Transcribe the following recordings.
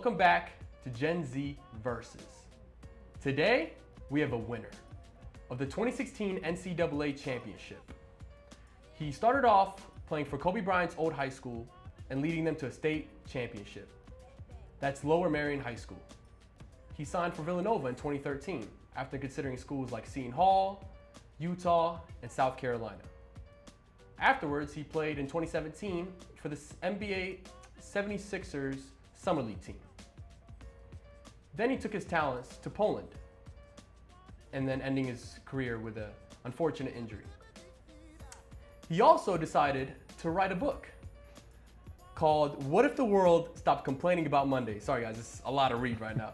Welcome back to Gen Z Versus. Today, we have a winner of the 2016 NCAA Championship. He started off playing for Kobe Bryant's old high school and leading them to a state championship. That's Lower Merion High School. He signed for Villanova in 2013 after considering schools like Seton Hall, Utah, and South Carolina. Afterwards, he played in 2017 for the NBA 76ers Summer League team. Then he took his talents to Poland, and then ending his career with an unfortunate injury. He also decided to write a book called What If the World Stopped Complaining About Monday? Sorry guys, it's a lot to read right now.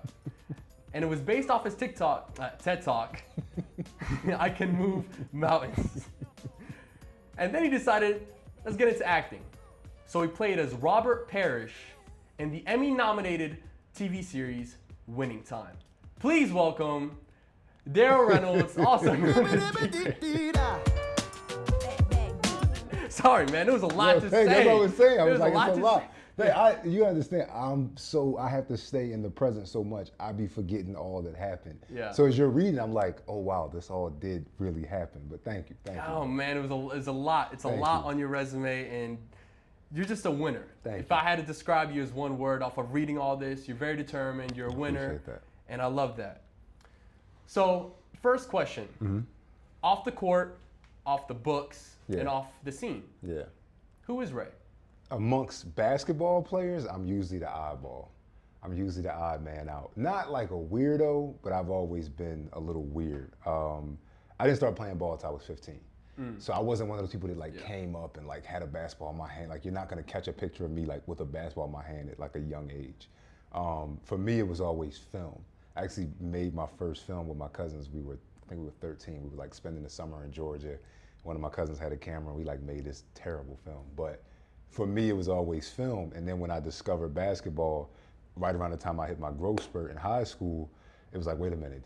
And it was based off his TED Talk, I Can Move Mountains. And then he decided, let's get into acting. So he played as Robert Parish in the Emmy-nominated TV series Winning Time. Please welcome Darryl Reynolds, also known as DJ. Sorry, man, there was a lot to say. That's what I was saying. I was like, it's a lot. Hey, you understand, I have to stay in the present so much, I be forgetting all that happened. Yeah. So as you're reading, I'm like, oh wow, this all did really happen. But thank you. Oh man, it was a lot. It's a lot on your resume, and you're just a winner. If I had to describe you as one word off of reading all this, you're very determined, you're a winner. Appreciate that. And I love that. So, first question. Off the court, off the books, and off the scene. Yeah. Who is Ray? Amongst basketball players, I'm usually the oddball. I'm usually the odd man out. Not like a weirdo, but I've always been a little weird. I didn't start playing ball until I was 15. So I wasn't one of those people that came up and like had a basketball in my hand. Like you're not gonna catch a picture of me like with a basketball in my hand at like a young age. For me, it was always film. I actually made my first film with my cousins. I think we were 13. We were like spending the summer in Georgia. One of my cousins had a camera and we like made this terrible film. But for me, it was always film. And then when I discovered basketball, right around the time I hit my growth spurt in high school, it was like, wait a minute,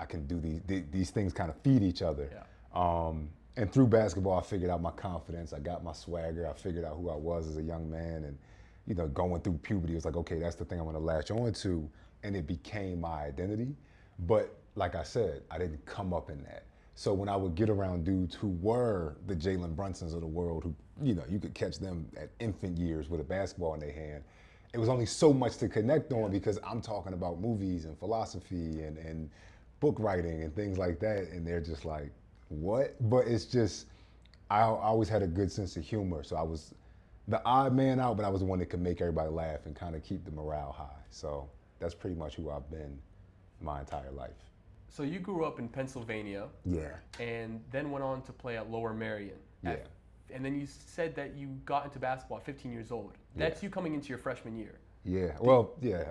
I can do these things kind of feed each other. Yeah. And through basketball, I figured out my confidence. I got my swagger. I figured out who I was as a young man. And, going through puberty, it was like, okay, that's the thing I'm going to latch on to. And it became my identity. But like I said, I didn't come up in that. So when I would get around dudes who were the Jalen Brunsons of the world, who, you could catch them at infant years with a basketball in their hand, it was only so much to connect on because I'm talking about movies and philosophy and book writing and things like that. And they're just like, what? But it's just, I always had a good sense of humor. So I was the odd man out, but I was the one that could make everybody laugh and kind of keep the morale high. So that's pretty much who I've been my entire life. So you grew up in Pennsylvania. Yeah. And then went on to play at Lower Merion. Yeah. And then you said that you got into basketball at 15 years old. That's you coming into your freshman year. Yeah.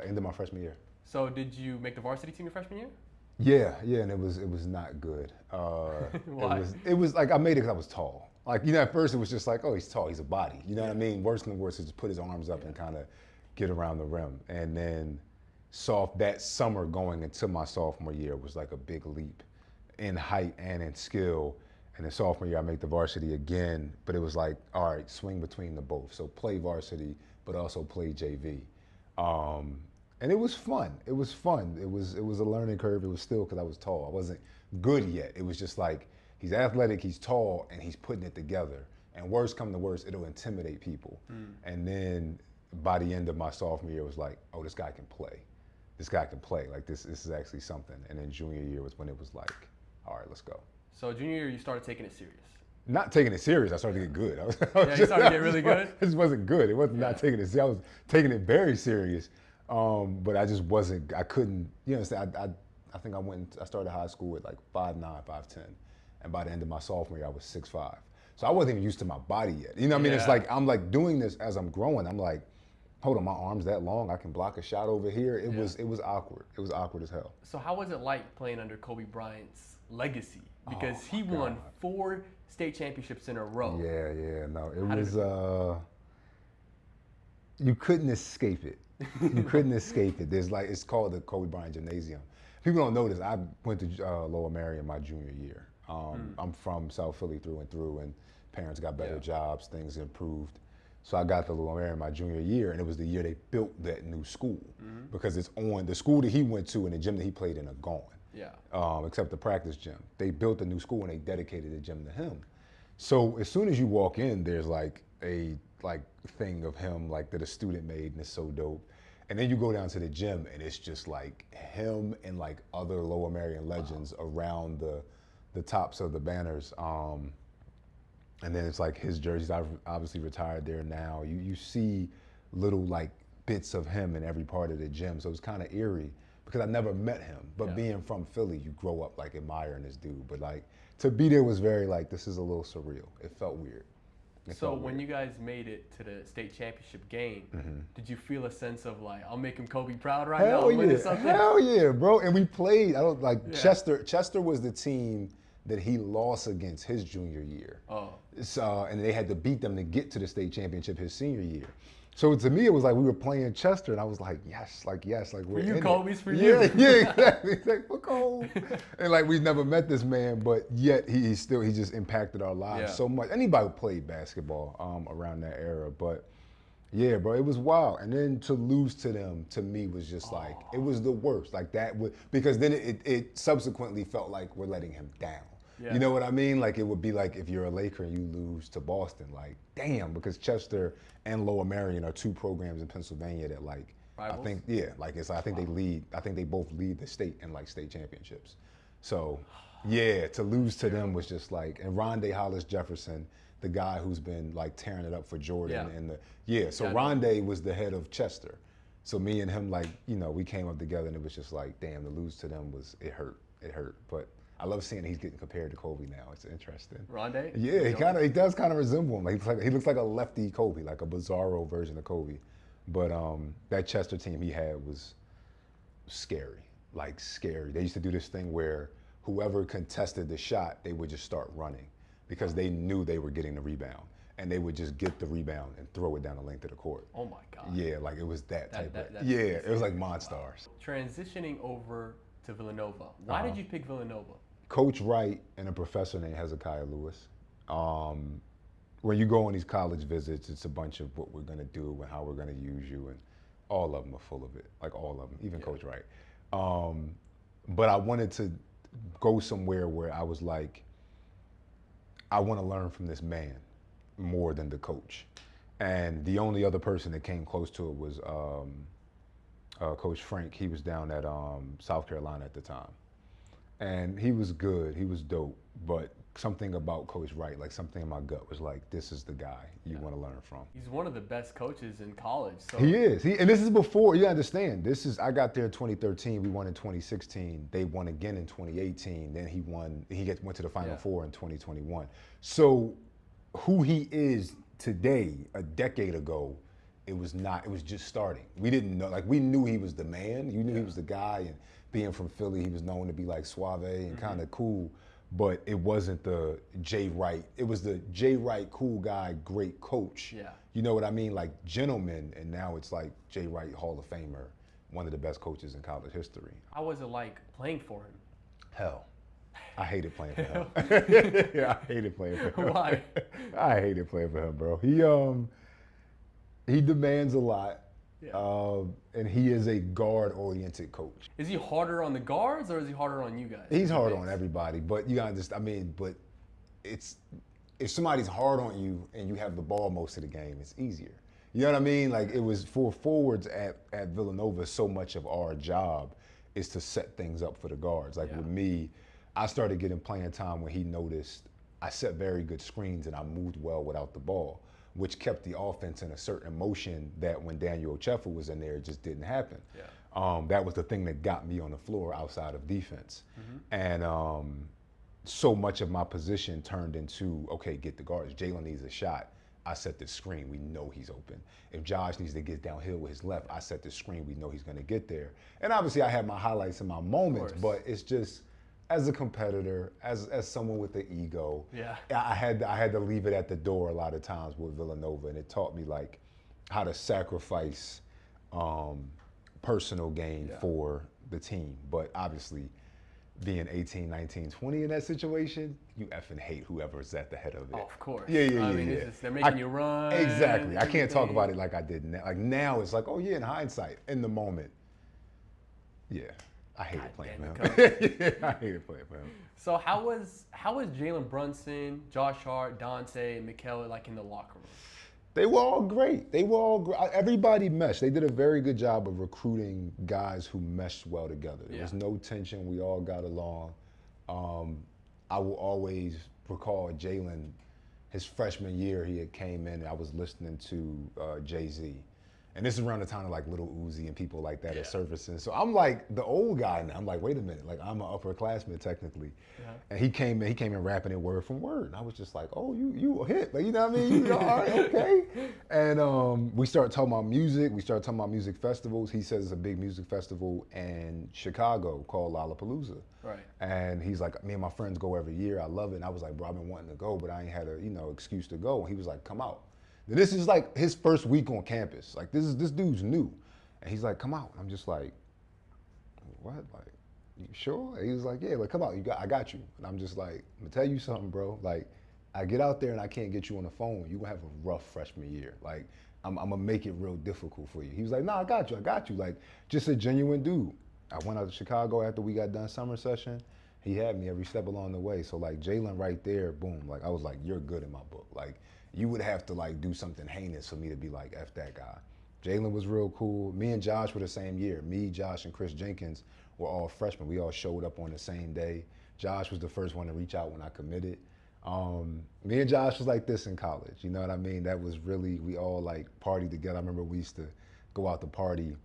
End of my freshman year. So did you make the varsity team your freshman year? Yeah, and it was not good. Why? It was like I made it because I was tall. Like at first it was just like, oh, he's tall, he's a body. You know what I mean? Worse than worse is just put his arms up and kind of get around the rim. And then that summer going into my sophomore year was like a big leap in height and in skill. And in sophomore year I made the varsity again, but it was like, all right, swing between the both. So play varsity, but also play JV. And it was fun. It was fun. It was a learning curve. It was still because I was tall. I wasn't good yet. It was just like, he's athletic, he's tall, and he's putting it together. And worst come to worst, it'll intimidate people. And then by the end of my sophomore year, it was like, oh, this guy can play. This guy can play. Like this is actually something. And then junior year was when it was like, all right, let's go. So junior year, you started taking it serious. Not taking it serious. I started to get good. You started to get really good? It just wasn't good. It wasn't not taking it serious. I was taking it very serious. But I just wasn't, I couldn't, I think I started high school at like 5'9", 5'10". And by the end of my sophomore year, I was 6'5". So I wasn't even used to my body yet. You know what I mean? It's like, I'm like doing this as I'm growing. I'm like, hold on, my arm's that long. I can block a shot over here. It was awkward. It was awkward as hell. So how was it like playing under Kobe Bryant's legacy? Because he won 4 state championships in a row. Yeah, no, it was, you couldn't escape it. You couldn't escape it. It's called the Kobe Bryant Gymnasium. People don't know this. I went to Lower Merion my junior year. I'm from South Philly through and through, and parents got better jobs, things improved. So I got to Lower Merion my junior year, and it was the year they built that new school because it's on the school that he went to and the gym that he played in are gone. Yeah. Except the practice gym. They built a new school and they dedicated the gym to him. So as soon as you walk in, there's like a thing of him like that a student made, and it's so dope. And then you go down to the gym and it's just like him and like other Lower Merion legends around the tops of the banners. And then it's like his jerseys. I've obviously retired there now. You see little like bits of him in every part of the gym. So it's kind of eerie because I never met him. But being from Philly, you grow up like admiring this dude. But like to be there was very like, this is a little surreal. It felt weird. So when you guys made it to the state championship game, did you feel a sense of like, I'll make him Kobe proud right now? Hell yeah, bro. And we played, Chester was the team that he lost against his junior year. So, and they had to beat them to get to the state championship his senior year. So to me, it was like we were playing Chester, and I was like, yes, we're for you, in Kobe's it. for you. Yeah, exactly. It's like, for Kobe. And like we've never met this man, but yet he just impacted our lives so much. Anybody who played basketball around that era, but yeah, bro, it was wild. And then to lose to them, to me, was just like, it was the worst. Like that would, because then it subsequently felt like we're letting him down. You know what I mean? Like it would be like if you're a Laker and you lose to Boston, like damn, because Chester and Lower Merion are two programs in Pennsylvania that like rivals? I think they lead. I think they both lead the state in like state championships. So yeah, to lose to them was just like, and Rondé Hollis Jefferson, the guy who's been like tearing it up for Jordan so Rondé was the head of Chester. So me and him, like, you know, we came up together and it was just like, damn, to lose to them it hurt. But I love seeing he's getting compared to Kobe now. It's interesting. Rondé? Yeah, he does kind of resemble him. Like, he looks like a lefty Kobe, like a bizarro version of Kobe. But that Chester team he had was scary, like scary. They used to do this thing where whoever contested the shot, they would just start running because they knew they were getting the rebound. And they would just get the rebound and throw it down the length of the court. Oh my God. Yeah, like it was that type of, it was like Monstars. Transitioning over to Villanova. Why did you pick Villanova? Coach Wright and a professor named Hezekiah Lewis. When you go on these college visits, it's a bunch of what we're gonna do and how we're gonna use you, and all of them are full of it, like all of them, even Coach Wright. But I wanted to go somewhere where I was like, I wanna learn from this man more than the coach. And the only other person that came close to it was Coach Frank. He was down at South Carolina at the time. And he was good, he was dope, but something about Coach Wright, like something in my gut was like, this is the guy you want to learn from. He's one of the best coaches in college. So. He is, and this is before, you understand, I got there in 2013, we won in 2016, they won again in 2018, then he went to the Final Four in 2021. So who he is today, a decade ago, it was just starting. We didn't know, like we knew he was the man, you knew he was the guy, and being from Philly, he was known to be like suave and kind of cool, but it wasn't the Jay Wright. It was the Jay Wright, cool guy, great coach. Yeah. You know what I mean? Like gentleman, and now it's like Jay Wright, Hall of Famer, one of the best coaches in college history. How was it like playing for him? Hell. I hated playing for him. I hated playing for him. Why? I hated playing for him, bro. He demands a lot. And he is a guard-oriented coach. Is he harder on the guards or is he harder on you guys? He's hard on everybody, but you gotta but it's if somebody's hard on you and you have the ball most of the game, it's easier. You know what I mean? Like it was for forwards at Villanova, so much of our job is to set things up for the guards. Like with me, I started getting playing time when he noticed I set very good screens and I moved well without the ball, which kept the offense in a certain motion that when Daniel Ochefa was in there, it just didn't happen. That was the thing that got me on the floor outside of defense. And so much of my position turned into, okay, get the guards. Jalen needs a shot. I set the screen. We know he's open. If Josh needs to get downhill with his left, I set the screen. We know he's going to get there. And obviously I have my highlights and my moments, but it's just, as a competitor, as someone with the ego, I had to leave it at the door a lot of times with Villanova, and it taught me like how to sacrifice personal gain for the team. But obviously, being 18, 19, 20 in that situation, you effing hate whoever's at the head of it. Oh, of course. Yeah. I mean, it's just, they're making you run. Exactly. I can't talk everything. about it like I did now. Like now, it's like, oh yeah, in hindsight, in the moment, yeah, I hated playing for him. Yeah, I hated playing for him. So how was Jalen, Brunson, Josh Hart, Dante, and Mikal like in the locker room? They were all great. They were all great. Everybody meshed. They did a very good job of recruiting guys who meshed well together. There was no tension. We all got along. I will always recall Jalen, his freshman year, he had came in and I was listening to Jay-Z. And this is around the time of like Little Uzi and people like that at surfacing. So I'm like the old guy now. I'm like, wait a minute, like I'm an upperclassman technically. And he came in rapping it word from word. And I was just like, oh, you a hit. Like, you know what I mean? All right, okay. And we started talking about music. We started talking about music festivals. He says it's a big music festival in Chicago called Lollapalooza. Right. And he's like, me and my friends go every year. I love it. And I was like, bro, I've been wanting to go, but I ain't had a, excuse to go. And he was like, come out. And this is like his first week on campus. Like this dude's new. And he's like, come out. And I'm just like, what? Like, you sure? And he was like, yeah, like come out. I got you. And I'm just like, I'm gonna tell you something, bro. Like, I get out there and I can't get you on the phone. You're gonna have a rough freshman year. Like, I'm gonna make it real difficult for you. He was like, no, I got you. Like, just a genuine dude. I went out to Chicago after we got done summer session. He had me every step along the way. So like Jalen right there, boom. Like I was like, you're good in my book. Like, you would have to like do something heinous for me to be like, F that guy. Jalen was real cool. Me and Josh were the same year. Me, Josh, and Chris Jenkins were all freshmen. We all showed up on the same day. Josh was the first one to reach out when I committed. Me and Josh was like this in college. You know what I mean? That was really, we all like partied together. I remember we used to go out to party.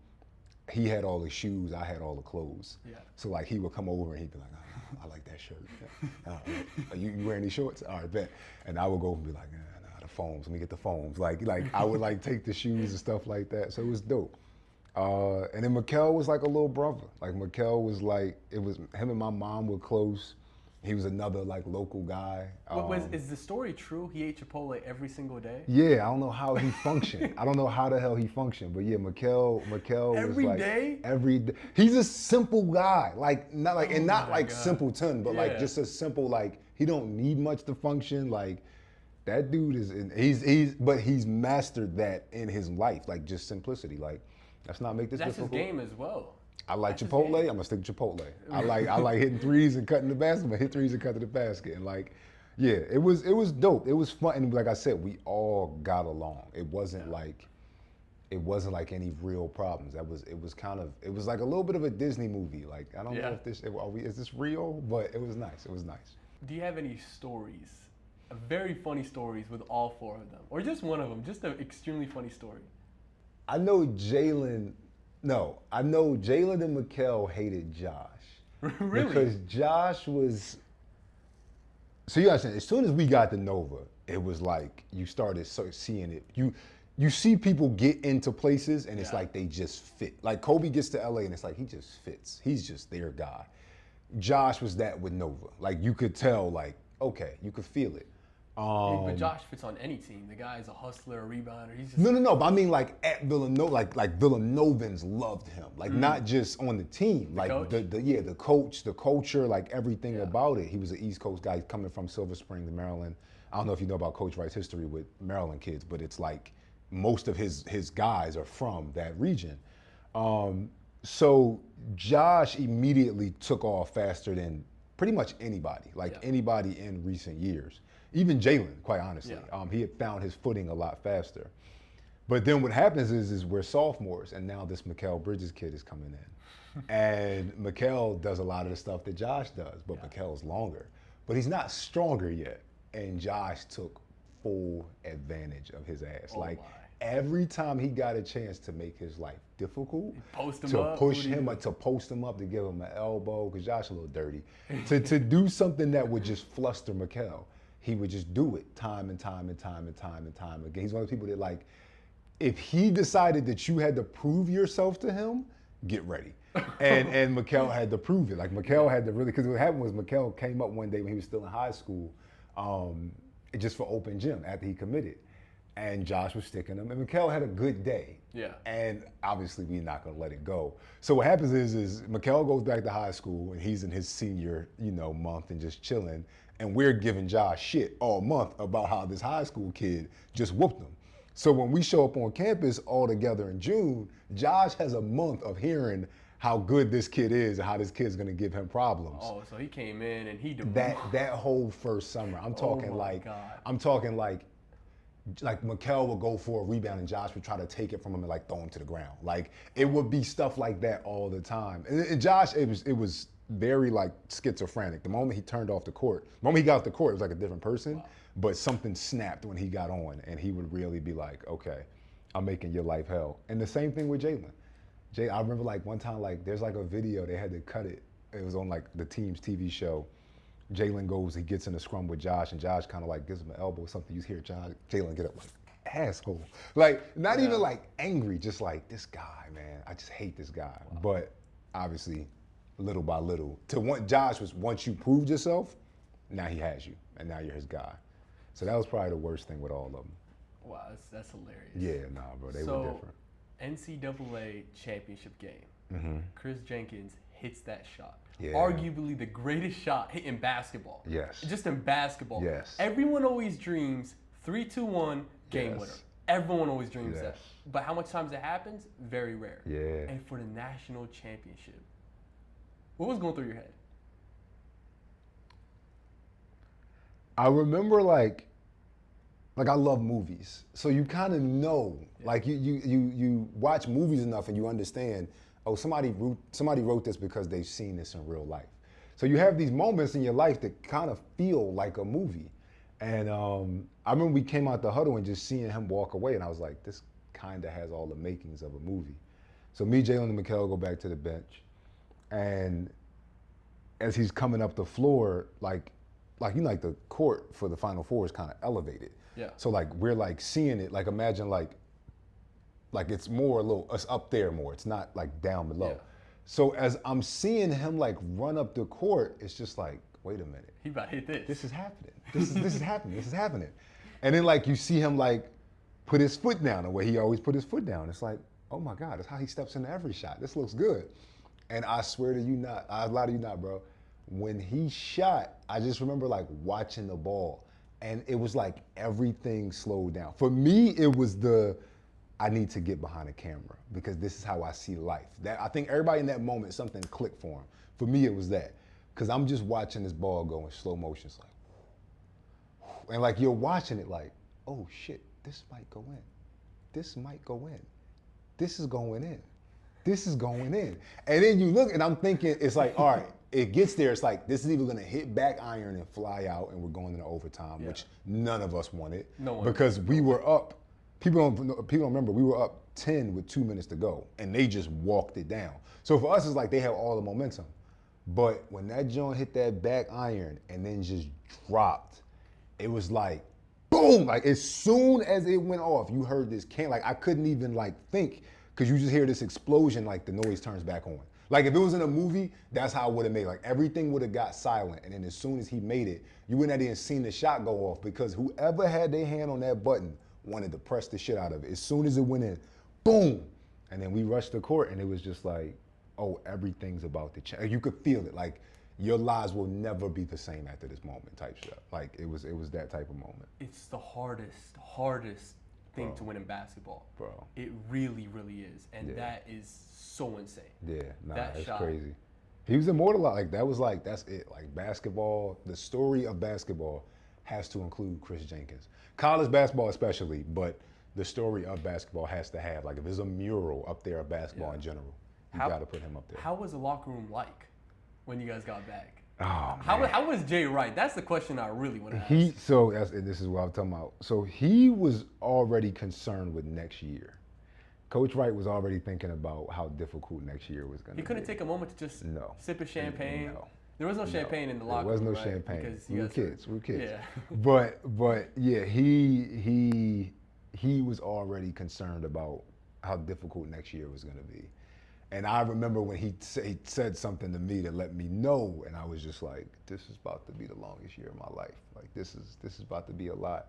He had all the shoes, I had all the clothes. Yeah. So like he would come over and he'd be like, oh, I like that shirt. Are you wearing these shorts? All right, bet. And I would go and be like, the foams, let me get the foams. Like I would like take the shoes and stuff like that. So it was dope. And then Mikal was like a little brother. Like Mikal was like, it was him and my mom were close. He was another like local guy. Is the story true? He ate Chipotle every single day? Yeah, I don't know how he functioned. I don't know how the hell he functioned, but yeah, Mikal every was like day? Every day. He's a simple guy, like not like and not like simpleton, but like just a simple like he don't need much to function. Like that dude he's mastered that in his life, like just simplicity. Like let's not make this difficult. That's his game as well. I like Chipotle. I'm gonna stick to Chipotle. I like hitting threes and cutting the basket. I'm gonna hit threes and cut to the basket. And like, yeah, it was dope. It was fun. And like I said, we all got along. It wasn't like any real problems. It was like a little bit of a Disney movie. Like I don't know if is this real? But it was nice. It was nice. Do you have any stories, very funny stories with all four of them, or just one of them? Just an extremely funny story. I know Jalen and Mikal hated Josh. Really? Because Josh was, so you understand, as soon as we got to Nova, it was like you started seeing it. You see people get into places and it's like they just fit. Like Kobe gets to LA and it's like he just fits. He's just their guy. Josh was that with Nova. Like you could tell, like, okay, you could feel it. But Josh fits on any team. The guy is a hustler, a rebounder. He's just No. But I mean, like at Villanova, like Villanovans loved him. Like not just on the team, like the coach, the culture, like everything about it. He was an East Coast guy coming from Silver Spring, Maryland. I don't know if you know about Coach Wright's history with Maryland kids, but it's like most of his guys are from that region. So Josh immediately took off faster than pretty much anybody, anybody in recent years. Even Jalen, quite honestly, he had found his footing a lot faster. But then what happens is we're sophomores, and now this Mikal Bridges kid is coming in. And Mikal does a lot of the stuff that Josh does, but Mikal's longer. But he's not stronger yet. And Josh took full advantage of his ass. Every time he got a chance to make his life difficult, to post him up, to give him an elbow, because Josh a little dirty, to do something that would just fluster Mikal. He would just do it time and time again. He's one of those people that like, if he decided that you had to prove yourself to him, get ready. And Mikal had to prove it. Like Mikal had to really, because what happened was Mikal came up one day when he was still in high school, just for open gym after he committed. and Josh was sticking him, and Mikal had a good day. Yeah. And obviously, we're not gonna let it go. So what happens is Mikal goes back to high school, and he's in his senior, month and just chilling, and we're giving Josh shit all month about how this high school kid just whooped him. So when we show up on campus all together in June, Josh has a month of hearing how good this kid is and how this kid's gonna give him problems. Oh, so he came in and he That whole first summer, I'm talking like Mikal would go for a rebound and Josh would try to take it from him and like throw him to the ground. Like it would be stuff like that all the time. And Josh, it was very like schizophrenic. The moment he turned off the court, the moment he got off the court, it was like a different person. Wow. But something snapped when he got on, and he would really be like, okay, I'm making your life hell. And the same thing with Jalen. I remember like one time, like there's like a video, they had to cut it. It was on like the team's TV show. Jalen goes, he gets in a scrum with Josh, and Josh kind of like gives him an elbow or something. You hear Jalen get up like, asshole. Like, not even like angry, just like, this guy, man, I just hate this guy. Wow. But obviously, little by little, Josh was, once you proved yourself, now he has you, and now you're his guy. So that was probably the worst thing with all of them. Wow, that's hilarious. Yeah, nah, bro, they were different. NCAA championship game, Chris Jenkins hits that shot. Yeah. Arguably the greatest shot hit in basketball. Yes. Just in basketball. Yes. Everyone always dreams 3-2-1 game Yes. winner. Everyone always dreams Yes. that. But how much times it happens? Very rare. Yeah. And for the national championship, what was going through your head? I remember like I love movies, so you kind of know, like you watch movies enough and you understand, oh, somebody wrote this because they've seen this in real life. So you have these moments in your life that kind of feel like a movie. And I remember we came out the huddle and just seeing him walk away, and I was like, this kind of has all the makings of a movie. So me, Jalen, and Mikal go back to the bench, and as he's coming up the floor, like the court for the Final Four is kind of elevated. Yeah. So like we're like seeing it, like imagine like it's more a little, it's up there more. It's not like down below. Yeah. So as I'm seeing him like run up the court, it's just like, wait a minute. He about to hit this. This is happening. This is happening. This is happening. And then like you see him like put his foot down the way he always put his foot down. It's like, oh my God, that's how he steps into every shot. This looks good. And I swear to you not, I lie to you not, bro. When he shot, I just remember like watching the ball, and it was like everything slowed down. For me, it was I need to get behind the camera because this is how I see life. That I think everybody in that moment, something clicked for him. For me, it was that. Because I'm just watching this ball go in slow motion. It's like, and like you're watching it like, oh shit, this might go in. This might go in. This is going in. This is going in. And then you look and I'm thinking, it's like, all right, it gets there, it's like, this is either gonna hit back iron and fly out and we're going into overtime, which none of us wanted. No one. Because we were up, people don't remember, we were up 10 with 2 minutes to go, and they just walked it down. So for us, it's like they have all the momentum. But when that joint hit that back iron and then just dropped, it was like, boom! Like as soon as it went off, you heard this like I couldn't even like think, because you just hear this explosion, like the noise turns back on. Like if it was in a movie, that's how it would have made. Like everything would have got silent, and then as soon as he made it, you wouldn't have even seen the shot go off, because whoever had their hand on that button wanted to press the shit out of it. As soon as it went in, boom! And then we rushed the court, and it was just like, oh, everything about to change. You could feel it, like your lives will never be the same after this moment type shit. Like it was that type of moment. It's the hardest thing to win in basketball. Bro. It really, really is. And that is so insane. Yeah, nah, that's crazy. He was immortalized. That's it. Like basketball, the story of basketball has to include Chris Jenkins. College basketball especially, but the story of basketball has to have, like if there's a mural up there of basketball in general, you gotta put him up there. How was the locker room like when you guys got back? Oh, how was Jay Wright? That's the question I really want to ask. This is what I'm talking about. So he was already concerned with next year. Coach Wright was already thinking about how difficult next year was going to be. He couldn't take a moment to just sip a champagne. No. There was no champagne in the locker room. There was no right? champagne. Because we were kids. Yeah. but yeah, he was already concerned about how difficult next year was going to be. And I remember when he said something to me that let me know, and I was just like, this is about to be the longest year of my life. Like this is about to be a lot.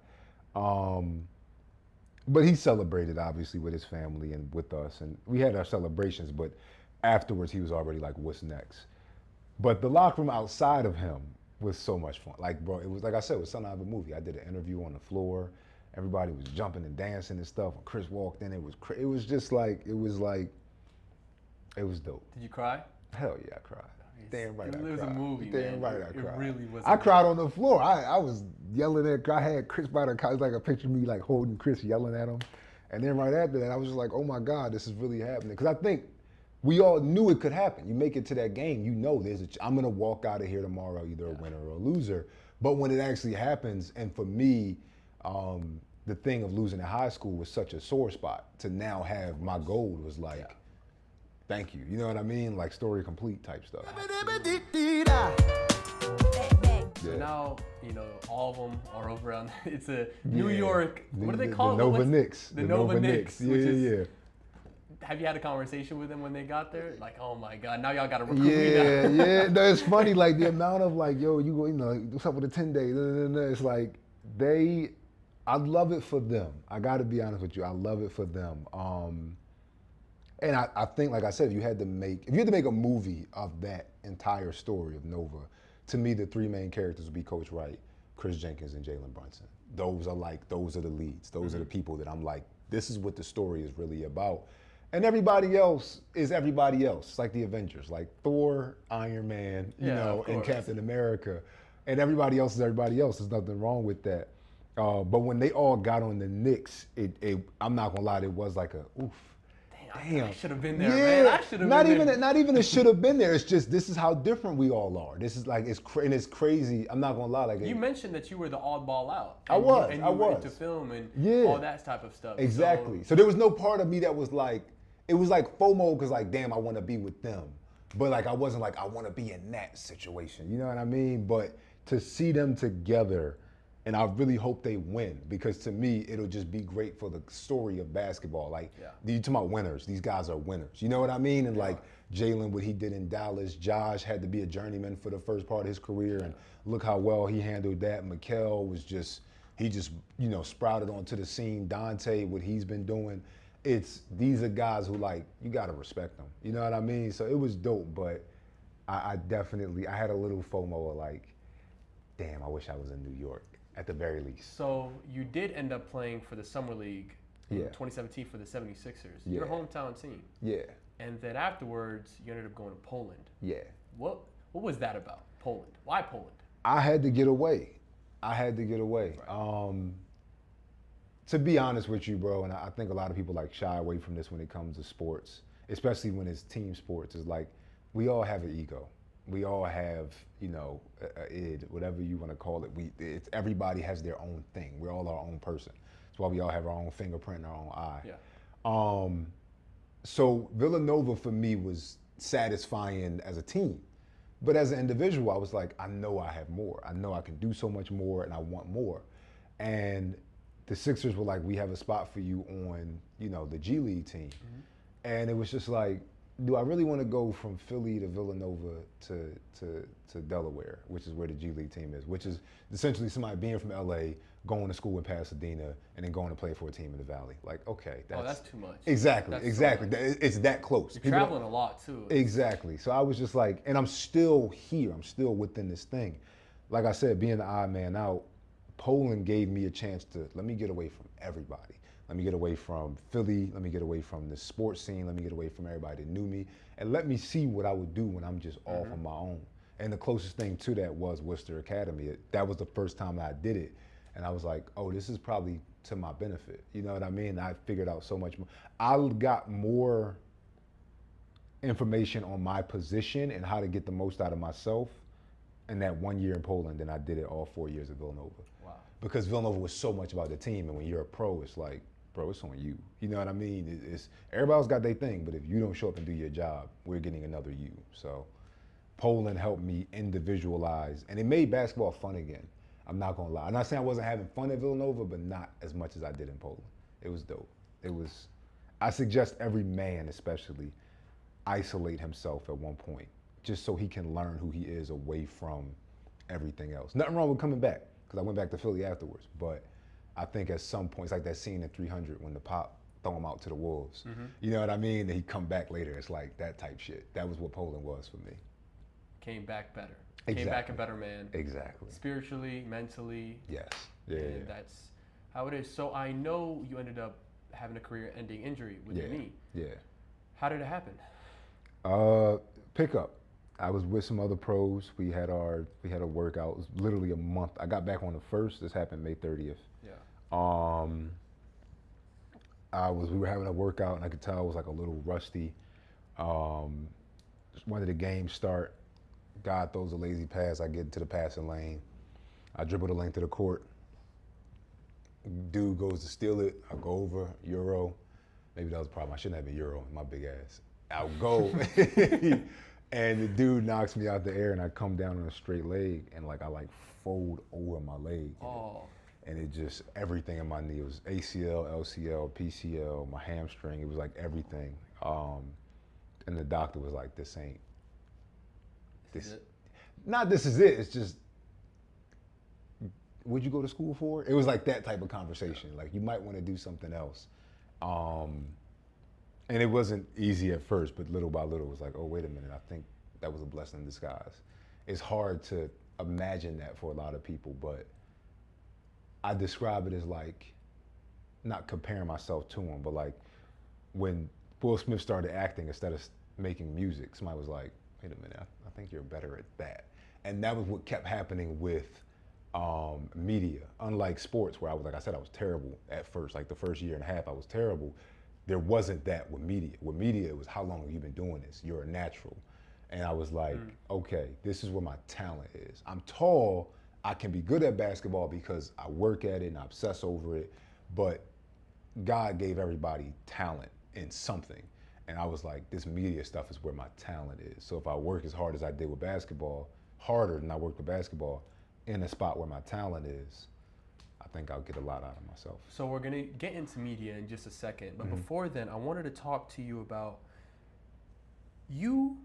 But he celebrated obviously with his family and with us, and we had our celebrations. But afterwards, he was already like, "What's next?" But the locker room outside of him was so much fun. Like, bro, it was like I said, it was something out of a movie. I did an interview on the floor. Everybody was jumping and dancing and stuff. When Chris walked in, it was just like it was dope. Did you cry? Hell yeah, I cried. Damn right I cried. It was a movie, Damn man. right I cried. It really was. I cried on the floor. I was yelling at. I had Chris by the couch, like a picture of me like holding Chris, yelling at him. And then right after that, I was just like, oh my God, this is really happening. Because I think we all knew it could happen. You make it to that game, you know I'm gonna walk out of here tomorrow either a winner or a loser. But when it actually happens, and for me, the thing of losing in high school was such a sore spot. To now have my gold was like, thank you. You know what I mean? Like story complete type stuff. So now, all of them are over on, it's a New York, what do they call it? The Nova Knicks. The Nova Knicks. Yeah. Have you had a conversation with them when they got there? Like, oh my God, now y'all got to recruit me now. Yeah. No, it's funny, like the amount of like, yo, you go, what's up with the 10 days? It's like I love it for them. I got to be honest with you. I love it for them. And I think, like I said, if you had to make a movie of that entire story of Nova, to me, the three main characters would be Coach Wright, Chris Jenkins, and Jalen Brunson. Those are the leads. Those are the people that I'm like, this is what the story is really about. And everybody else is everybody else. It's like the Avengers, like Thor, Iron Man, and Captain America. And everybody else is everybody else. There's nothing wrong with that. But when they all got on the Knicks, I'm not gonna lie, it was like a oof. Damn. I should have been there, man. I should have been there. Not even it should have been there. It's just this is how different we all are. This is like it's crazy. I'm not gonna lie. Like you mentioned that you were the oddball out. I was. You were into film and all that type of stuff. Exactly. So there was no part of me that was like, it was like FOMO because like, damn, I want to be with them. But like I wasn't like I want to be in that situation. You know what I mean? But to see them together. And I really hope they win because to me, it'll just be great for the story of basketball. Like, you talking about winners. These guys are winners. You know what I mean? And like Jalen, what he did in Dallas. Josh had to be a journeyman for the first part of his career. And look how well he handled that. Mikal was he just sprouted onto the scene. Dante, what he's been doing. These are guys who like, you got to respect them. You know what I mean? So it was dope, but I definitely had a little FOMO of like, damn, I wish I was in New York. At the very least. So you did end up playing for the Summer League in 2017 for the 76ers. Your hometown team. Yeah. And then afterwards, you ended up going to Poland. Yeah. What was that about, Poland? Why Poland? I had to get away. Right. To be honest with you, bro, and I think a lot of people like shy away from this when it comes to sports, especially when it's team sports, is like we all have an ego. We all have, id, whatever you want to call it. Everybody has their own thing. We're all our own person. That's why we all have our own fingerprint and our own eye. Yeah. So Villanova for me was satisfying as a team. But as an individual, I was like, I know I have more. I know I can do so much more and I want more. And the Sixers were like, we have a spot for you on, the G League team. Mm-hmm. And it was just like, do I really want to go from Philly to Villanova to Delaware, which is where the G League team is, which is essentially somebody being from LA, going to school in Pasadena, and then going to play for a team in the Valley. Like, okay, that's too much. Exactly. So much. It's that close. You're traveling a lot too. Exactly. So I was just like, and I'm still here. I'm still within this thing. Like I said, being the odd man out, Poland gave me a chance to let me get away from everybody. Let me get away from Philly. Let me get away from the sports scene. Let me get away from everybody that knew me. And let me see what I would do when I'm just off on my own. And the closest thing to that was Worcester Academy. That was the first time I did it. And I was like, oh, this is probably to my benefit. You know what I mean? I figured out so much more. I got more information on my position and how to get the most out of myself in that 1 year in Poland than I did it all 4 years at Villanova. Wow. Because Villanova was so much about the team. And when you're a pro, it's like, bro, it's on you. You know what I mean? Everybody's got their thing, but if you don't show up and do your job, we're getting another you. So Poland helped me individualize, and it made basketball fun again. I'm not gonna lie. I'm not saying I wasn't having fun at Villanova, but not as much as I did in Poland. It was dope. I suggest every man especially isolate himself at one point, just so he can learn who he is away from everything else. Nothing wrong with coming back, because I went back to Philly afterwards, but I think at some point, it's like that scene in 300 when the Pop throw him out to the wolves. You know what I mean? And he come back later. It's like that type shit. That was what Poland was for me. Came back better. Exactly. Came back a better man. Exactly. Spiritually, mentally. Yes. Yeah. And that's how it is. So I know you ended up having a career-ending injury with your knee. Yeah. How did it happen? Pickup. I was with some other pros. We had a workout. It was literally a month. I got back on the 1st. This happened May 30th. Yeah. We were having a workout, and I could tell I was like a little rusty. Just wanted the game start. God throws a lazy pass. I get into the passing lane. I dribble the length of the court. Dude goes to steal it. I go over, Euro. Maybe that was a problem. I shouldn't have been Euro, my big ass. I'll go. And the dude knocks me out the air, and I come down on a straight leg, and I fold over my leg. Oh. And it just, everything in my knee, it was ACL, LCL, PCL, my hamstring, it was like everything. And the doctor was like, this ain't, This is it? Not this is it, it's just, what'd you go to school for? It was like that type of conversation. Like, you might want to do something else. And it wasn't easy at first, but little by little, it was like, oh, wait a minute, I think that was a blessing in disguise. It's hard to imagine that for a lot of people, but I describe it as like, not comparing myself to him, but like when Will Smith started acting instead of making music, somebody was like, wait a minute, I think you're better at that. And that was what kept happening with media. Unlike sports, where I was, like I said, I was terrible at first. Like the first year and a half, I was terrible. There wasn't that with media. With media, it was, how long have you been doing this? You're a natural. And I was like, okay, this is where my talent is. I'm tall, I can be good at basketball because I work at it and I obsess over it, but God gave everybody talent in something. And I was like, this media stuff is where my talent is. So if I work as hard as I did with basketball, harder than I worked with basketball, in a spot where my talent is, I think I'll get a lot out of myself. So we're gonna get into media in just a second, but before then, I wanted to talk to you about you,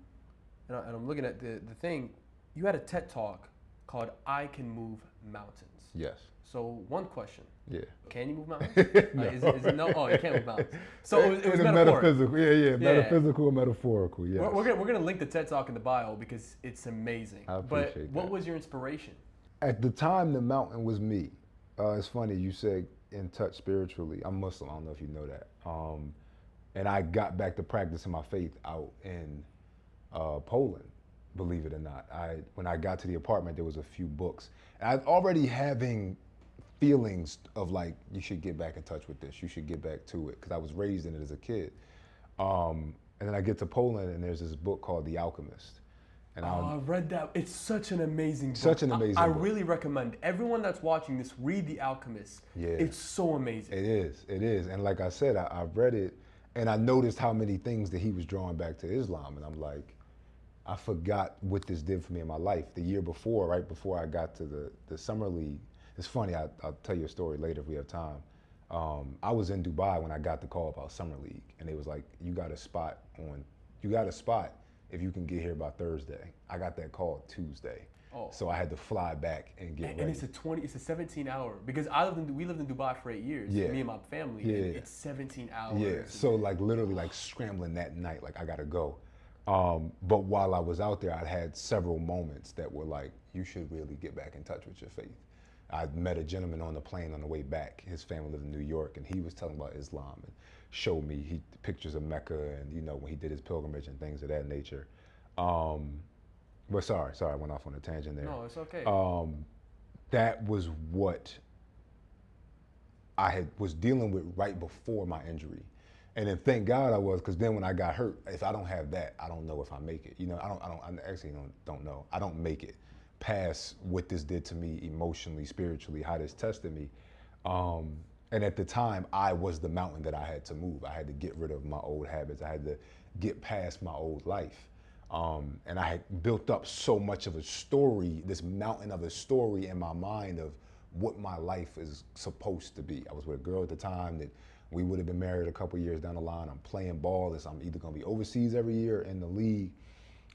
and I'm looking at the thing, you had a TED Talk called I Can Move Mountains. Yes. So one question. Yeah. Can you move mountains? No. Is it no? Oh, you can't move mountains. So it was metaphysical. Yeah. Metaphysical and metaphorical. Yes. We're gonna link the TED Talk in the bio because it's amazing. I appreciate What was your inspiration? At the time, the mountain was me. It's funny, you said in touch spiritually. I'm Muslim, I don't know if you know that. And I got back to practicing my faith out in Poland, believe it or not. When I got to the apartment, there was a few books. And I was already having feelings of like, you should get back in touch with this, you should get back to it, because I was raised in it as a kid. And then I get to Poland, and there's this book called The Alchemist. And I read that. It's such an amazing book. Such an amazing book. I really recommend everyone that's watching this, read The Alchemist. Yeah. It's so amazing. It is. And like I said, I read it, and I noticed how many things that he was drawing back to Islam. And I'm like, I forgot what this did for me in my life. The year before, right before I got to the Summer League, it's funny, I'll tell you a story later if we have time. I was in Dubai when I got the call about Summer League, and they was like, you got a spot if you can get here by Thursday. I got that call Tuesday. Oh. So I had to fly back and get ready. And it's a 17 hour, because we lived in Dubai for 8 years, Yeah. me and my family, Yeah. and it's 17 hours. Yeah, so like literally like scrambling that night, like I gotta go. But while I was out there, I had several moments that were like, you should really get back in touch with your faith. I met a gentleman on the plane on the way back. His family lived in New York, and he was telling about Islam and showed me pictures of Mecca and, when he did his pilgrimage and things of that nature. But sorry, I went off on a tangent there. No, it's okay. That was what I was dealing with right before my injury. And then thank God I was, because then when I got hurt, if I don't have that, I don't know if I make it. I actually don't know. I don't make it past what this did to me emotionally, spiritually, how this tested me. And at the time, I was the mountain that I had to move. I had to get rid of my old habits. I had to get past my old life. And I had built up so much of a story, this mountain of a story in my mind of what my life is supposed to be. I was with a girl at the time that we would have been married a couple years down the line. I'm playing ball. I'm either going to be overseas every year in the league.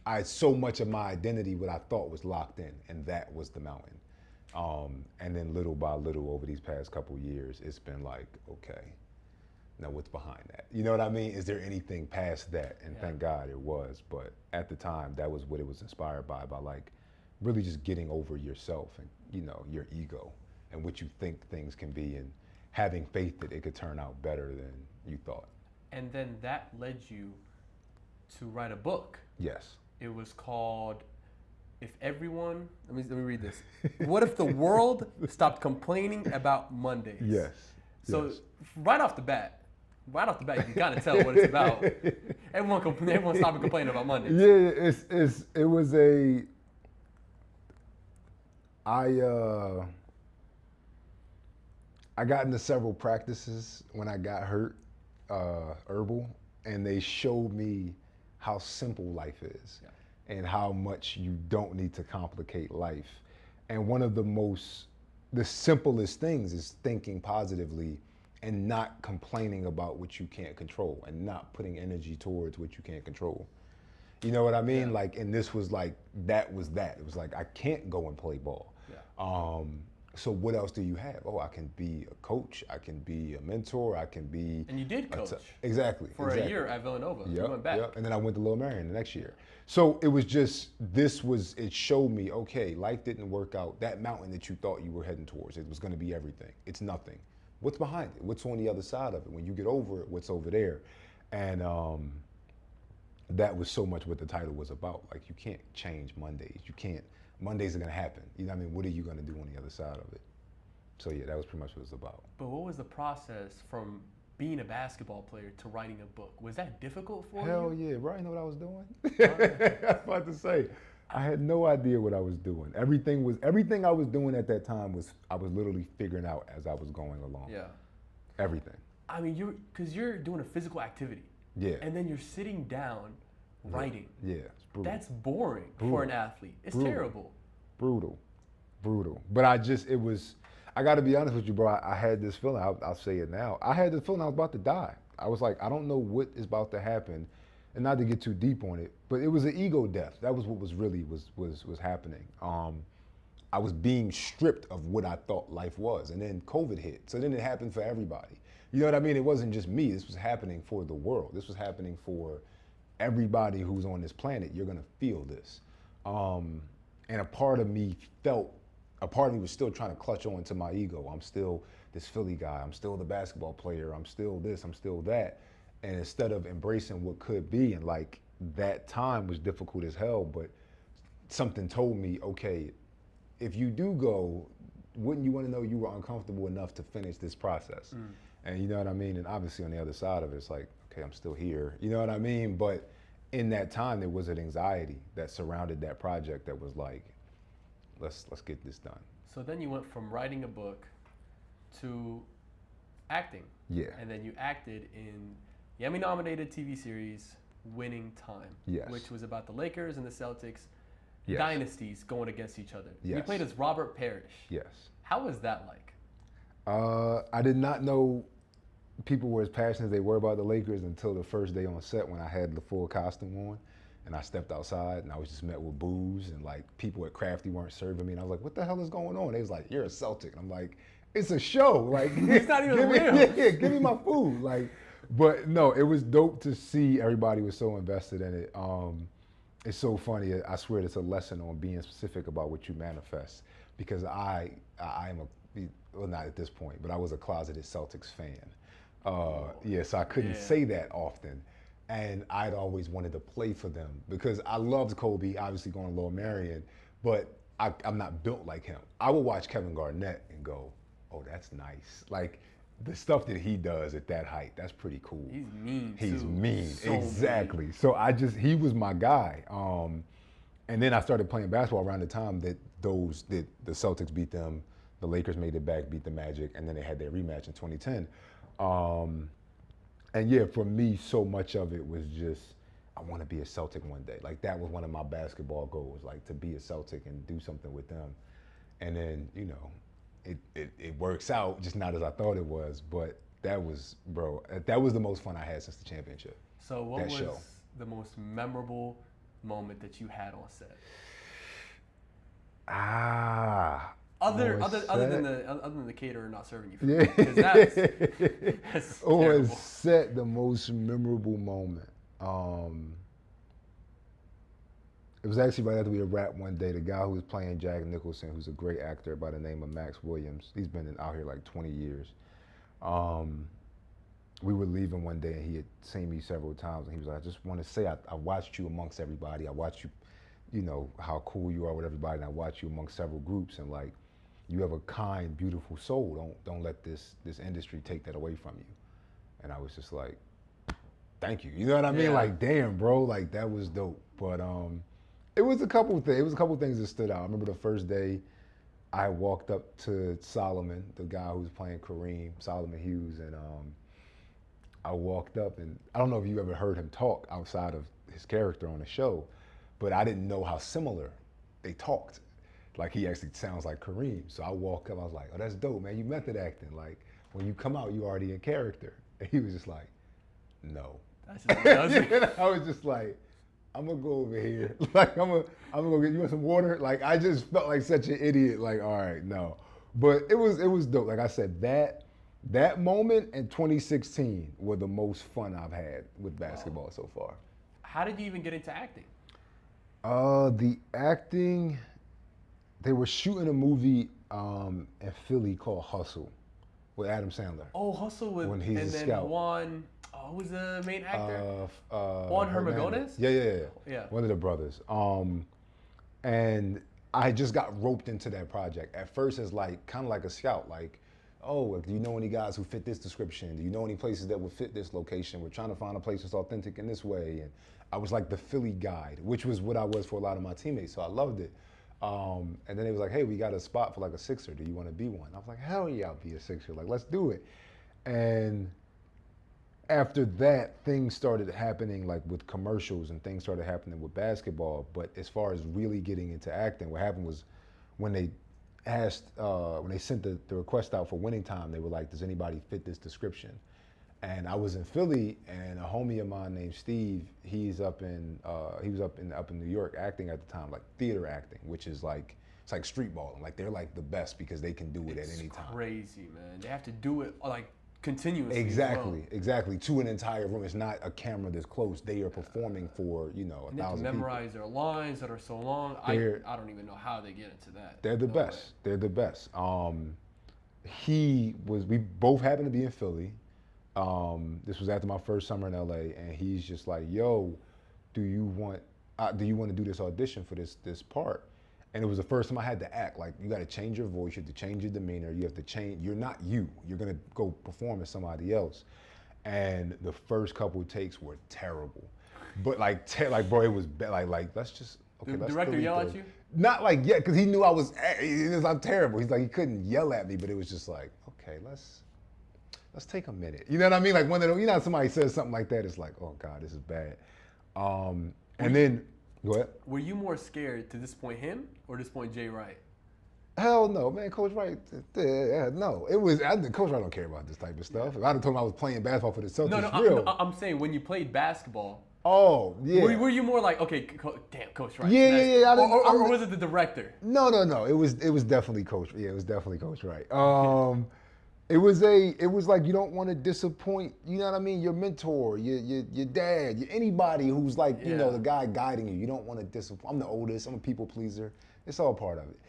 I had so much of my identity, what I thought was locked in, and that was the mountain. And then little by little over these past couple years, it's been like, okay, now what's behind that? You know what I mean? Is there anything past that? And thank God it was. But at the time, that was what it was inspired by like really just getting over yourself and, you know, your ego and what you think things can be and having faith that it could turn out better than you thought. And then that led you to write a book. Yes. It was called If Everyone, let me read this. What if the world stopped complaining about Mondays? Yes. So yes. right off the bat, you can kind of tell what it's about. Everyone stopped complaining about Mondays. Yeah, it was a, I got into several practices when I got hurt, herbal, and they showed me how simple life is and how much you don't need to complicate life. And one of the simplest things is thinking positively and not complaining about what you can't control and not putting energy towards what you can't control. You know what I mean? Yeah. Like, and this was like, that was that. It was like, I can't go and play ball. Yeah. So what else do you have? Oh, I can be a coach. I can be a mentor. I can be. And you did coach. Exactly. For a year at Villanova. Yep, You went back. Yep. And then I went to Lower Merion the next year. So it was just, it showed me, okay, life didn't work out. That mountain that you thought you were heading towards, it was going to be everything. It's nothing. What's behind it? What's on the other side of it? When you get over it, what's over there? And that was so much what the title was about. Like, you can't change Mondays. Mondays are going to happen. You know what I mean? What are you going to do on the other side of it? So yeah, that was pretty much what it was about. But what was the process from being a basketball player to writing a book? Was that difficult for you? Hell yeah, bro, I didn't know what I was doing. I was about to say, I had no idea what I was doing. Everything I was doing at that time I was literally figuring out as I was going along. Yeah. Everything. I mean, because you're doing a physical activity. Yeah. And then you're sitting down writing. Yeah, it's brutal. That's boring for an athlete. It's terrible. Brutal. But I got to be honest with you, bro. I had this feeling, I'll say it now. I had this feeling I was about to die. I was like, I don't know what is about to happen. And not to get too deep on it, but it was an ego death. That was what was really was happening. I was being stripped of what I thought life was. And then COVID hit. So then it happened for everybody. You know what I mean? It wasn't just me. This was happening for the world. This was happening for everybody who's on this planet. You're going to feel this. And a part of me was still trying to clutch on to my ego. I'm still this Philly guy. I'm still the basketball player. I'm still this. I'm still that. And instead of embracing what could be, and like that time was difficult as hell, but something told me, okay, if you do go, wouldn't you want to know you were uncomfortable enough to finish this process? And you know what I mean? And obviously on the other side of it, it's like, okay, I'm still here. You know what I mean? But in that time, there was an anxiety that surrounded that project that was like, let's get this done. So then you went from writing a book to acting. Yeah. And then you acted in the Emmy-nominated TV series Winning Time, Yes. which was about the Lakers and the Celtics Yes. dynasties going against each other. Yes. You played as Robert Parish. Yes. How was that like? I did not know people were as passionate as they were about the Lakers until the first day on set when I had the full costume on. And I stepped outside and I was just met with boos and like people at Crafty weren't serving me. And I was like, what the hell is going on? They was like, you're a Celtic. And I'm like, it's a show. Like, it's not even real. Give me my food. Like, but no, it was dope to see everybody was so invested in it. It's so funny. I swear it's a lesson on being specific about what you manifest because I am well, not at this point, but I was a closeted Celtics fan. So I couldn't say that often. And I'd always wanted to play for them because I loved Kobe, obviously going to Lower Merion, but I'm not built like him. I would watch Kevin Garnett and go, oh, that's nice. Like the stuff that he does at that height, that's pretty cool. He's mean He's too. mean, So exactly. mean. So he was my guy. And then I started playing basketball around the time that the Celtics beat them, the Lakers made it back, beat the Magic, and then they had their rematch in 2010. And yeah, for me, so much of it was just, I want to be a Celtic one day. Like that was one of my basketball goals, like to be a Celtic and do something with them. And then, you know, it works out, just not as I thought it was, but that was the most fun I had since the championship. So what was the most memorable moment that you had on set? Other On than the caterer not serving you food. Yeah. Because that's On terrible. set, the most memorable moment. It was actually right after we had wrapped one day. The guy who was playing Jack Nicholson, who's a great actor by the name of Max Williams, he's been out here like 20 years. We were leaving one day and he had seen me several times and he was like, I just want to say I watched you amongst everybody. I watched you, you know, how cool you are with everybody, and I watched you amongst several groups, and like, you have a kind, beautiful soul. Don't let this industry take that away from you. And I was just like, thank you. You know what I mean? Yeah. Like, damn, bro, like that was dope. But it was a couple of things. It was a couple of things that stood out. I remember the first day I walked up to Solomon, the guy who was playing Kareem, Solomon Hughes, and I walked up, and I don't know if you ever heard him talk outside of his character on the show, but I didn't know how similar they talked. Like, he actually sounds like Kareem. So I walk up, I was like, oh, that's dope, man. You method acting. Like, when you come out, you already in character. And he was just like, no. I was just like, I'm gonna go over here. Like, I'm gonna go get you want some water. Like, I just felt like such an idiot. Like, all right, no. But it was dope. Like I said, that moment in 2016 were the most fun I've had with basketball so far. How did you even get into acting? The acting, they were shooting a movie in Philly called Hustle with Adam Sandler. Oh, Hustle with, When he's and a then scout. Juan, who was the main actor? Juan Hermagones? Yeah. One of the brothers. And I just got roped into that project. At first, as like, kind of like a scout, like, oh, do you know any guys who fit this description? Do you know any places that would fit this location? We're trying to find a place that's authentic in this way. And I was like the Philly guide, which was what I was for a lot of my teammates, so I loved it. And then it was like, hey, we got a spot for like a Sixer. Do you want to be one? I was like, hell yeah, I'll be a Sixer. Like, let's do it. And after that, things started happening like with commercials, and things started happening with basketball. But as far as really getting into acting, what happened was when they when they sent the request out for Winning Time, they were like, does anybody fit this description? And I was in Philly, and a homie of mine named Steve, he was up in New York acting at the time, like theater acting, which is like, it's like street balling. Like, they're like the best because they can do it at any time. Crazy, man. They have to do it like continuously. Exactly. To an entire room. It's not a camera that's close. They are performing for, you know, 1,000 They have to people. memorize their lines that are so long. I don't even know how they get into that. They're the best. They're the best. We both happened to be in Philly. This was after my first summer in LA, and he's just like, yo, do you want to do this audition for this part? And it was the first time I had to act. Like, you got to change your voice, you have to change your demeanor, you have to change, you're not you. You're going to go perform as somebody else. And the first couple of takes were terrible. But bro, it was like let's just, okay, The let's director delete yell those. at you? Not like, yeah, because he knew I'm terrible. He's like, he couldn't yell at me, but it was just like, okay, let's take a minute. You know what I mean? Like, when you know, somebody says something like that, it's like, oh God, this is bad. And then, go ahead. Were you more scared to disappoint him or disappoint Jay Wright? Hell no, man. Coach Wright, no. Coach Wright don't care about this type of stuff. If I'd have told him I was playing basketball for the Celtics, I'm saying when you played basketball. Oh, yeah. Were you more like, okay, damn, Coach Wright? Yeah. Or was it the director? No. It was definitely Coach. Yeah, it was definitely Coach Wright. It was like, you don't want to disappoint, you know what I mean, your mentor, your dad, anybody who's like, you know, the guy guiding you. You don't want to disappoint. I'm the oldest. I'm a people pleaser. It's all part of it.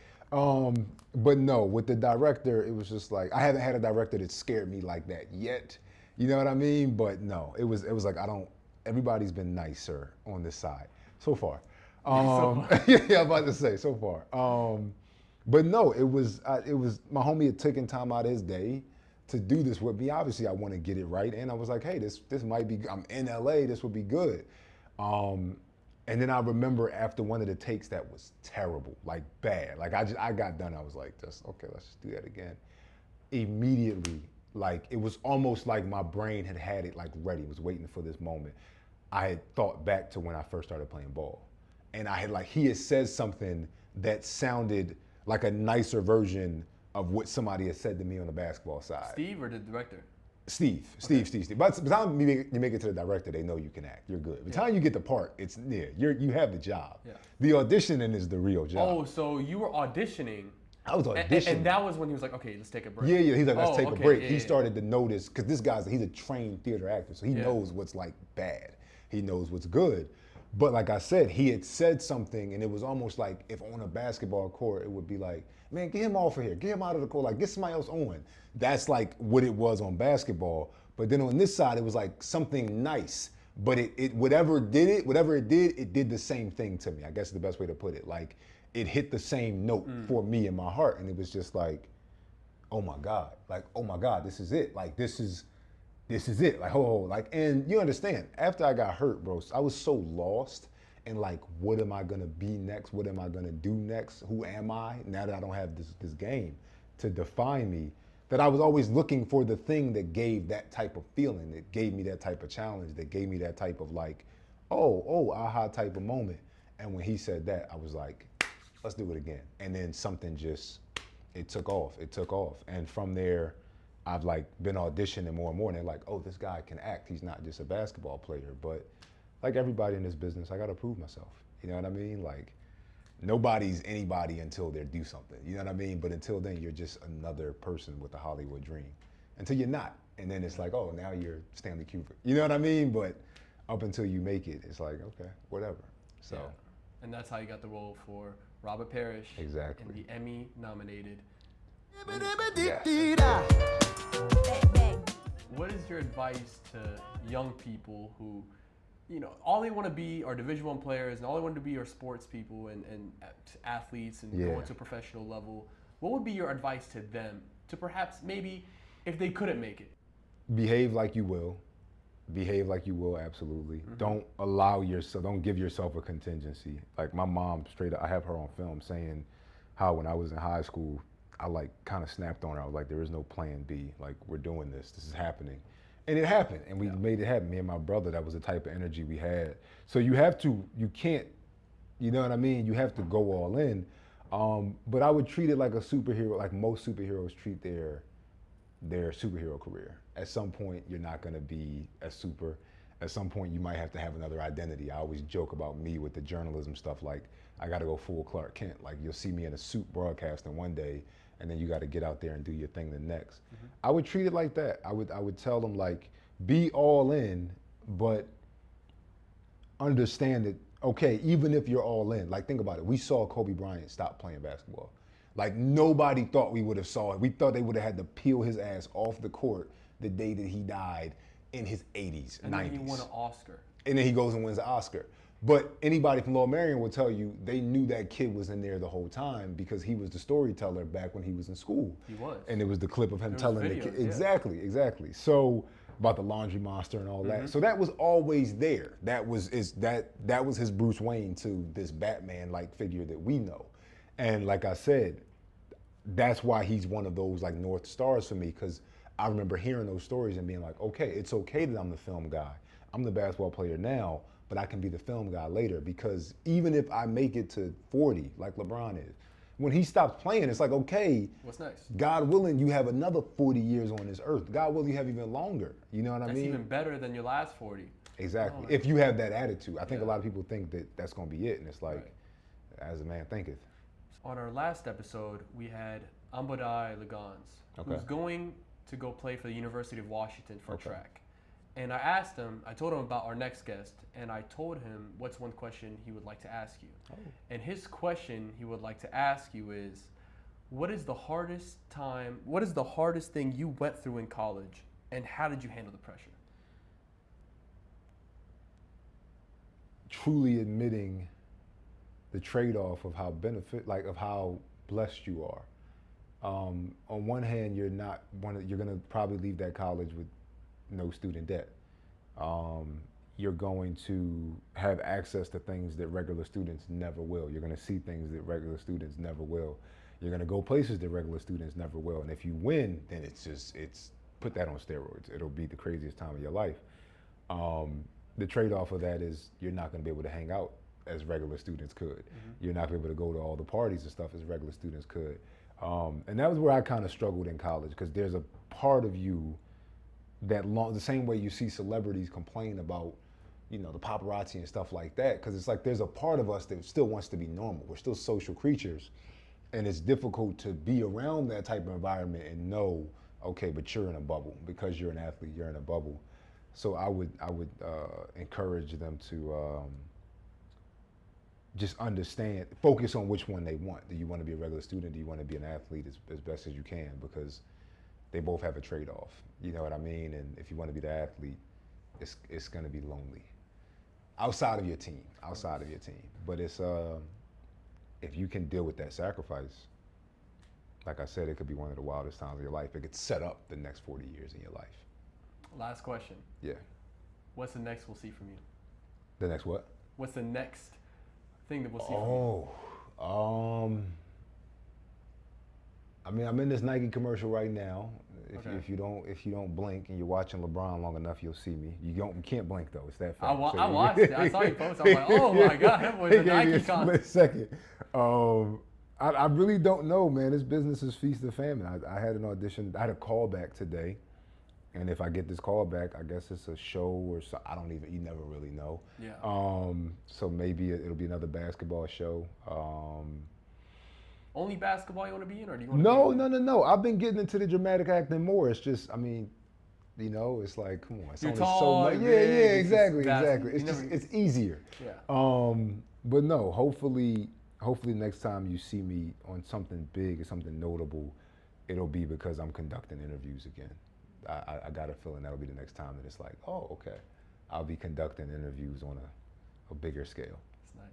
But no, with the director, it was just like, I haven't had a director that scared me like that yet. You know what I mean? But no, it was like, everybody's been nicer on this side so far. Yeah, I'm about to say so far. But no, it was my homie had taken time out of his day to do this with me. Obviously, I want to get it right, and I was like, hey, this might be. I'm in LA. This would be good. And then I remember after one of the takes that was terrible, like bad. Like, I got done. I was like, okay, let's just do that again. Immediately, like, it was almost like my brain had it like ready. Was waiting for this moment. I had thought back to when I first started playing ball, and he had said something that sounded like a nicer version of what somebody had said to me on the basketball side. Steve or the director? Steve. By the time you make it to the director, they know you can act. You're good. By the time you get the part, you have the job. Yeah. The auditioning is the real job. Oh, so you were auditioning. I was auditioning. And that was when he was like, okay, let's take a break. Yeah. He's like, let's take a okay, break. yeah, He yeah. started to notice, because this guy's, he's a trained theater actor, so he Yeah. knows what's like bad. He knows what's good. But like I said, he had said something, and it was almost like if on a basketball court, it would be like, man, get him off of here. Get him out of the court. Like, get somebody else on. That's like what it was on basketball. But then on this side, it was like something nice. But whatever it did, it did the same thing to me. I guess is the best way to put it. Like, it hit the same note for me in my heart. And it was just like, oh my God. Like, oh my God, this is it. Like, this is it. Like, like, and you understand, after I got hurt, bro, I was so lost and like, what am I gonna be next? What am I gonna do next? Who am I now that I don't have this game to define me? That I was always looking for the thing that gave that type of feeling, that gave me that type of challenge, that gave me that type of like, aha type of moment. And when he said that, I was like, let's do it again. And then something just, it took off. And from there, I've like been auditioning more and more, and they're like, oh, this guy can act. He's not just a basketball player. But like everybody in this business, I gotta prove myself. You know what I mean? Like, nobody's anybody until they do something. You know what I mean? But until then, you're just another person with a Hollywood dream. Until you're not. And then it's like, oh, now you're Stanley Kubrick. You know what I mean? But up until you make it, it's like, okay, whatever. So. Yeah. And that's how you got the role for Robert Parish. Exactly. In the Emmy-nominated. Yeah. What is your advice to young people who, you know, all they want to be are Division I players, and all they want to be are sports people and athletes and going to a professional level? What would be your advice to them to perhaps maybe, if they couldn't make it? Behave like you will. Behave like you will, absolutely. Mm-hmm. Don't give yourself a contingency. Like my mom, straight up, I have her on film saying how when I was in high school, I like kind of snapped on her. I was like, there is no plan B. Like, we're doing this. This is happening. And it happened, and we made it happen. Me and my brother, that was the type of energy we had. So you can't, you know what I mean? You have to go all in. But I would treat it like a superhero, like most superheroes treat their superhero career. At some point, you're not gonna be a super. At some point, you might have to have another identity. I always joke about me with the journalism stuff, like, I gotta go full Clark Kent. Like, you'll see me in a suit broadcasting one day, and then you gotta get out there and do your thing the next. Mm-hmm. I would treat it like that. I would tell them, like, be all in, but understand that, okay, even if you're all in, like, think about it. We saw Kobe Bryant stop playing basketball. Like, nobody thought we would have saw it. We thought they would have had to peel his ass off the court the day that he died in his 80s, and 90s. And then he won an Oscar. And then he goes and wins an Oscar. But anybody from Lower Merion will tell you they knew that kid was in there the whole time because he was the storyteller back when he was in school. He was. And it was the clip of him telling videos, the kid. Exactly. So about the laundry monster and all that. So that was always there. That was his Bruce Wayne to this Batman-like figure that we know. And like I said, that's why he's one of those like North Stars for me, because I remember hearing those stories and being like, okay, it's okay that I'm the film guy. I'm the basketball player now, but I can be the film guy later, because even if I make it to 40, like LeBron is, when he stops playing, it's like, okay, what's next? God willing, you have another 40 years on this earth. God willing, you have even longer. You know what I mean? That's even better than your last 40. Exactly. If you have that attitude. I think a lot of people think that that's going to be it, and it's like, as a man thinketh. On our last episode, we had Ambodai Legans, who's going to go play for the University of Washington for track. And I told him about our next guest, and I told him what's one question he would like to ask you. And his question he would like to ask you is, what is the hardest thing you went through in college, and how did you handle the pressure? Truly admitting the trade-off of how blessed you are. On one hand, you're gonna probably leave that college with no student debt. You're going to have access to things that regular students never will. You're gonna see things that regular students never will. You're gonna go places that regular students never will. And if you win, then it's put that on steroids. It'll be the craziest time of your life. The trade-off of that is you're not gonna be able to hang out as regular students could. You're not gonna be able to go to all the parties and stuff as regular students could. And that was where I kind of struggled in college, because there's a part of you the same way you see celebrities complain about, the paparazzi and stuff like that, because it's like there's a part of us that still wants to be normal. We're still social creatures. And it's difficult to be around that type of environment and know, okay, but you're in a bubble. Because you're an athlete, you're in a bubble. So I would encourage them to just understand, focus on which one they want. Do you want to be a regular student? Do you want to be an athlete as best as you can? Because they both have a trade-off. You know what I mean? And if you want to be the athlete, it's going to be lonely. Outside of your team. But it's if you can deal with that sacrifice, like I said, it could be one of the wildest times of your life. It could set up the next 40 years in your life. Last question. Yeah. What's the next we'll see from you? The next what? What's the next thing that we'll see from you? I mean, I'm in this Nike commercial right now. If Okay. you don't blink and you're watching LeBron long enough, you'll see me. You can't blink though. It's that I fast. watched it. I saw you post. I was like, oh my God, that was a It gave me Nike a con. split second. I really don't know, man. This business is feast or famine. I had an audition. I had a callback today. And if I get this call back, I guess it's a show or so. You never really know. Yeah. So maybe it'll be another basketball show. Only basketball you want to be in, or do you want to No. I've been getting into the dramatic acting more. It's just, I mean, it's like, come on. It's You're only tall, so much. you're Yeah, big, it's exactly. just It's easier. Yeah. But no, hopefully next time you see me on something big or something notable, it'll be because I'm conducting interviews again. I got a feeling that'll be the next time that it's like, oh, okay, I'll be conducting interviews on a bigger scale. It's nice.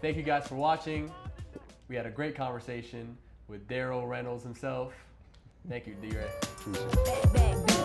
Thank you guys for watching. We had a great conversation with Darryl Reynolds himself. Thank you, D-Ray. Appreciate it.